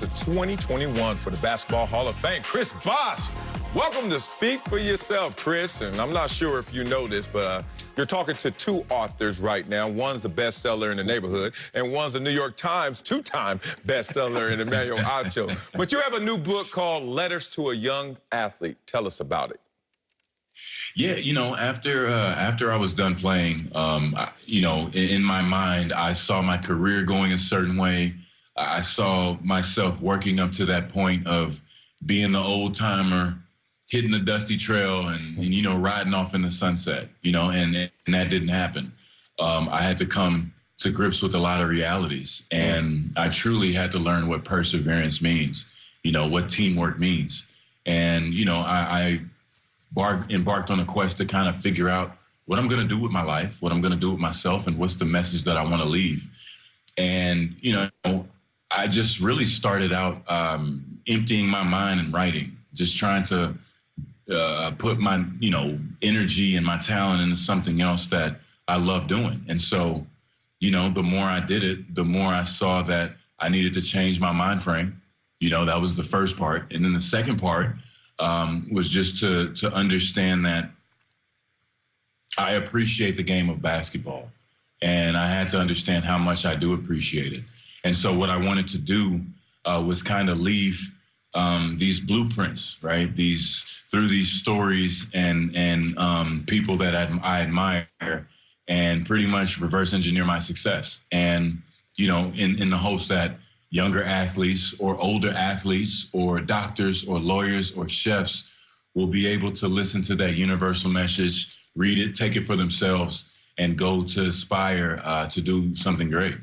class of 2021 for the Basketball Hall of Fame, Chris Bosh. Welcome to Speak for Yourself, Chris. And I'm not sure if you know this, but you're talking to two authors right now. One's a bestseller in the neighborhood, and one's a New York Times two-time bestseller in Emmanuel Acho. But you have a new book called Letters to a Young Athlete. Tell us about it. Yeah, after I was done playing, in my mind, I saw my career going a certain way. I saw myself working up to that point of being the old timer, hitting the dusty trail and riding off in the sunset, and that didn't happen. I had to come to grips with a lot of realities, and I truly had to learn what perseverance means, what teamwork means. And, I embarked on a quest to kind of figure out what I'm going to do with my life, what I'm going to do with myself, and what's the message that I want to leave. And, I just really started out emptying my mind and writing, just trying to put my, energy and my talent into something else that I love doing. And so, the more I did it, the more I saw that I needed to change my mind frame. That was the first part. And then the second part was just to understand that I appreciate the game of basketball, and I had to understand how much I do appreciate it. And so what I wanted to do was kind of leave these blueprints, right? Through these stories and people that I admire, and pretty much reverse engineer my success. And, in the hopes that younger athletes or older athletes or doctors or lawyers or chefs will be able to listen to that universal message, read it, take it for themselves, and go to aspire to do something great.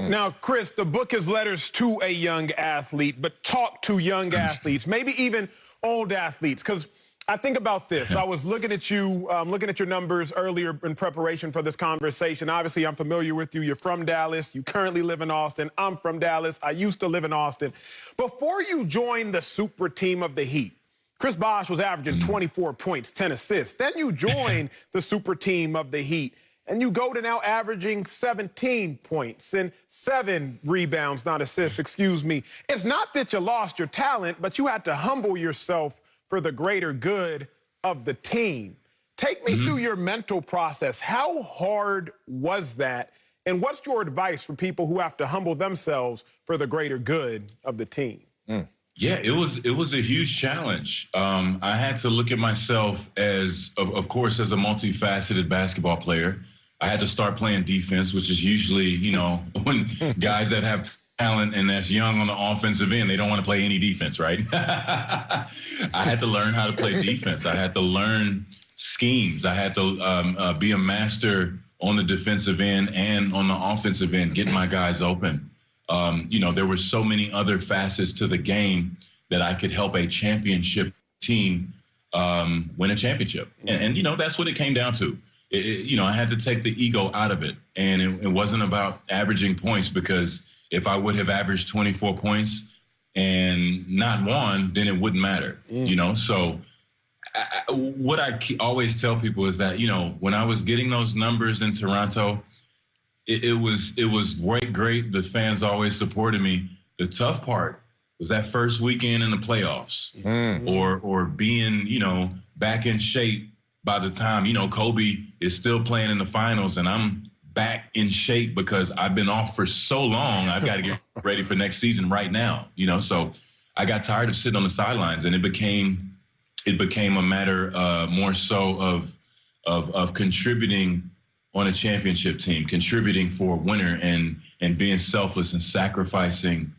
Now, Chris, the book is Letters to a Young Athlete, but talk to young athletes, maybe even old athletes, because I think about this. I was looking at you, looking at your numbers earlier in preparation for this conversation. Obviously, I'm familiar with you. You're from Dallas. You currently live in Austin. I'm from Dallas. I used to live in Austin. Before you joined the super team of the Heat, Chris Bosh was averaging 24 points, 10 assists. Then you joined the super team of the Heat, and you go to now averaging 17 points and 7 rebounds, not assists, excuse me. It's not that you lost your talent, but you had to humble yourself for the greater good of the team. Take me through your mental process. How hard was that? And what's your advice for people who have to humble themselves for the greater good of the team? Yeah, it was a huge challenge. I had to look at myself as, of course, as a multifaceted basketball player. I had to start playing defense, which is usually, when guys that have talent and that's young on the offensive end, they don't want to play any defense, right? I had to learn how to play defense. I had to learn schemes. I had to be a master on the defensive end and on the offensive end, getting my guys open. There were so many other facets to the game that I could help a championship team win a championship. And that's what it came down to. I had to take the ego out of it. And it wasn't about averaging points, because if I would have averaged 24 points and not won, then it wouldn't matter, So what I always tell people is that, when I was getting those numbers in Toronto, it was great. The fans always supported me. The tough part was that first weekend in the playoffs, or being, back in shape by the time, Kobe is still playing in the finals and I'm back in shape because I've been off for so long. I've got to get ready for next season right now, So I got tired of sitting on the sidelines, and it became a matter more so of contributing on a championship team, contributing for a winner, and being selfless and sacrificing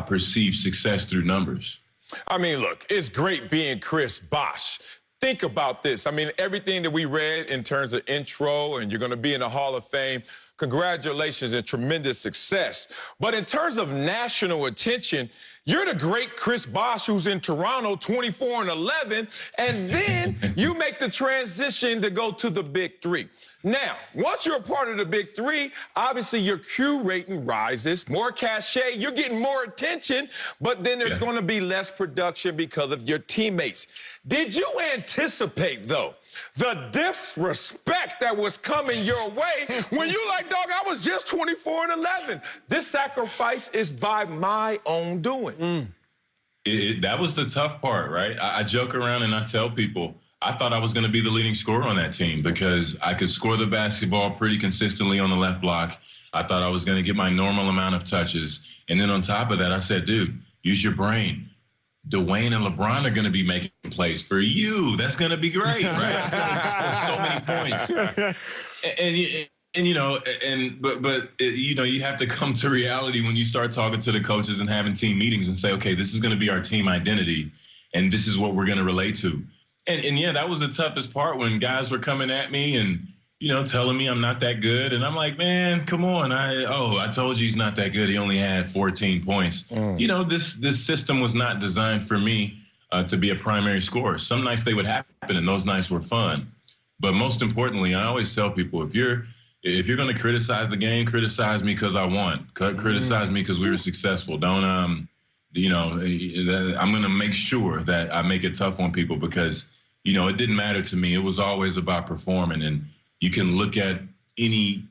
perceived success through numbers. I mean, look, it's great being Chris Bosh. Think about this. I mean, everything that we read in terms of intro, and you're going to be in the Hall of Fame, congratulations and tremendous success. But in terms of national attention, you're the great Chris Bosh who's in Toronto, 24-11, and then you make the transition to go to the Big Three. Now, once you're a part of the Big Three, obviously your Q rating rises, more cachet, you're getting more attention, but then there's going to be less production because of your teammates. Did you anticipate, though, The disrespect that was coming your way when you like, dog, I was just 24-11. This sacrifice is by my own doing. That was the tough part, right? I joke around and I tell people, I thought I was going to be the leading scorer on that team because I could score the basketball pretty consistently on the left block. I thought I was going to get my normal amount of touches. And then on top of that, I said, dude, use your brain. Dwayne and LeBron are going to be making plays for you. That's going to be great, right? So many points. But you have to come to reality when you start talking to the coaches and having team meetings and say, okay, this is going to be our team identity, and this is what we're going to relate to. And yeah, that was the toughest part when guys were coming at me and, telling me I'm not that good. And I'm like, man, come on. I told you he's not that good. He only had 14 points. This system was not designed for me to be a primary scorer. Some nights they would happen, and those nights were fun. But most importantly, I always tell people, if you're going to criticize the game, criticize me because I won. Criticize me because we were successful. Don't, I'm going to make sure that I make it tough on people because, it didn't matter to me. It was always about performing. And you can look at any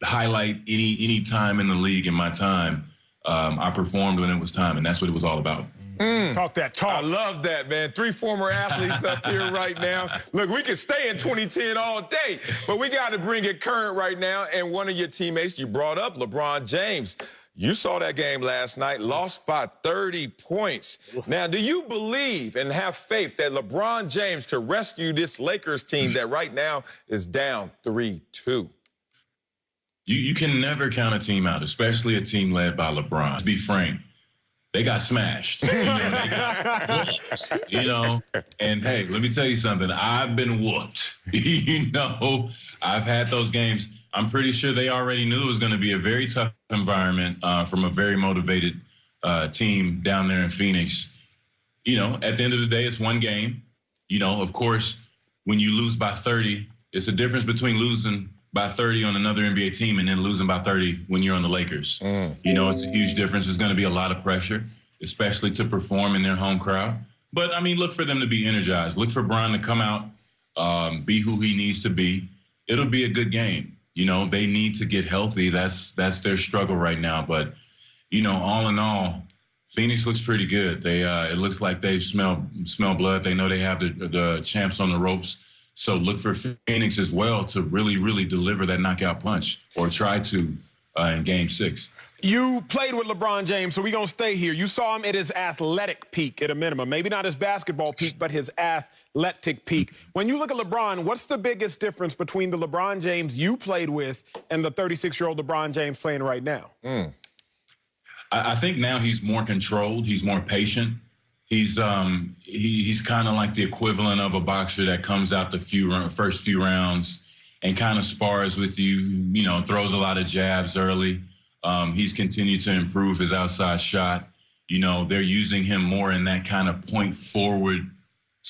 highlight, any time in the league in my time. I performed when it was time, and that's what it was all about. Talk that talk. I love that, man. 3 former athletes up here right now. Look, we could stay in 2010 all day, but we got to bring it current right now. And one of your teammates you brought up, LeBron James. You saw that game last night, lost by 30 points. Now, do you believe and have faith that LeBron James could rescue this Lakers team that right now is down 3-2? You can never count a team out, especially a team led by LeBron. To be frank, they got smashed. They got whooped, And, hey, let me tell you something. I've been whooped. I've had those games. I'm pretty sure they already knew it was going to be a very tough environment from a very motivated team down there in Phoenix. At the end of the day, it's one game. Of course, when you lose by 30, it's a difference between losing by 30 on another NBA team and then losing by 30 when you're on the Lakers. It's a huge difference. There's going to be a lot of pressure, especially to perform in their home crowd. But, look for them to be energized. Look for Bron to come out, be who he needs to be. It'll be a good game. They need to get healthy. That's their struggle right now. But, all in all, Phoenix looks pretty good. It looks like they smell blood. They know they have the champs on the ropes. So look for Phoenix as well to really, really deliver that knockout punch or try to in Game 6. You played with LeBron James, so we're going to stay here. You saw him at his athletic peak at a minimum. Maybe not his basketball peak, but his athletic peak. When you look at LeBron, what's the biggest difference between the LeBron James you played with and the 36-year-old LeBron James playing right now? I think now he's more controlled. He's more patient. He's kind of like the equivalent of a boxer that comes out the first few rounds and kind of spars with you, throws a lot of jabs early. He's continued to improve his outside shot. They're using him more in that kind of point forward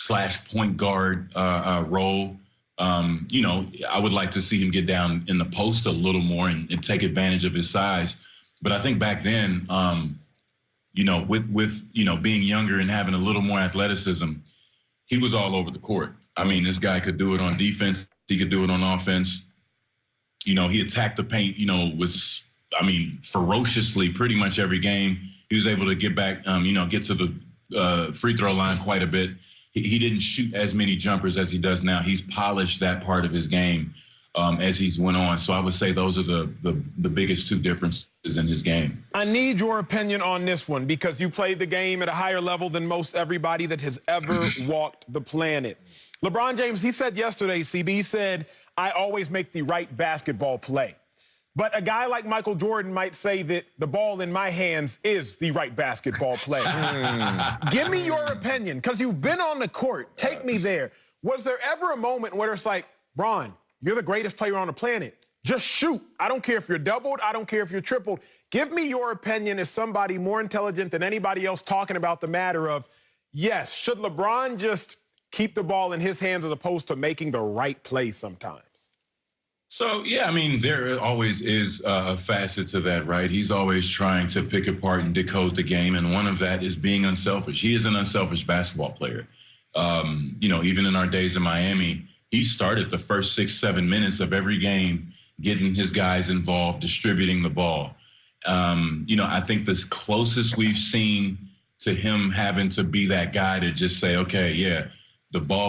/ point guard role. I would like to see him get down in the post a little more and take advantage of his size. But I think back then, with being younger and having a little more athleticism, he was all over the court. I mean, this guy could do it on defense. He could do it on offense. He attacked the paint, ferociously pretty much every game. He was able to get back, get to the free throw line quite a bit. He didn't shoot as many jumpers as he does now. He's polished that part of his game as he's went on. So I would say those are the biggest 2 differences in his game. I need your opinion on this one because you played the game at a higher level than most everybody that has ever walked the planet. LeBron James, he said yesterday, CB said, I always make the right basketball play. But a guy like Michael Jordan might say that the ball in my hands is the right basketball play. Give me your opinion, because you've been on the court. Take me there. Was there ever a moment where it's like, Bron, you're the greatest player on the planet. Just shoot. I don't care if you're doubled. I don't care if you're tripled. Give me your opinion as somebody more intelligent than anybody else talking about the matter of, yes, should LeBron just keep the ball in his hands as opposed to making the right play sometimes? So, yeah, there always is a facet to that, right? He's always trying to pick apart and decode the game, and one of that is being unselfish. He is an unselfish basketball player. You know, even in our days in Miami, he started the first 6-7 minutes of every game, getting his guys involved, distributing the ball. You know, I think the closest we've seen to him having to be that guy to just say, okay, yeah, the ball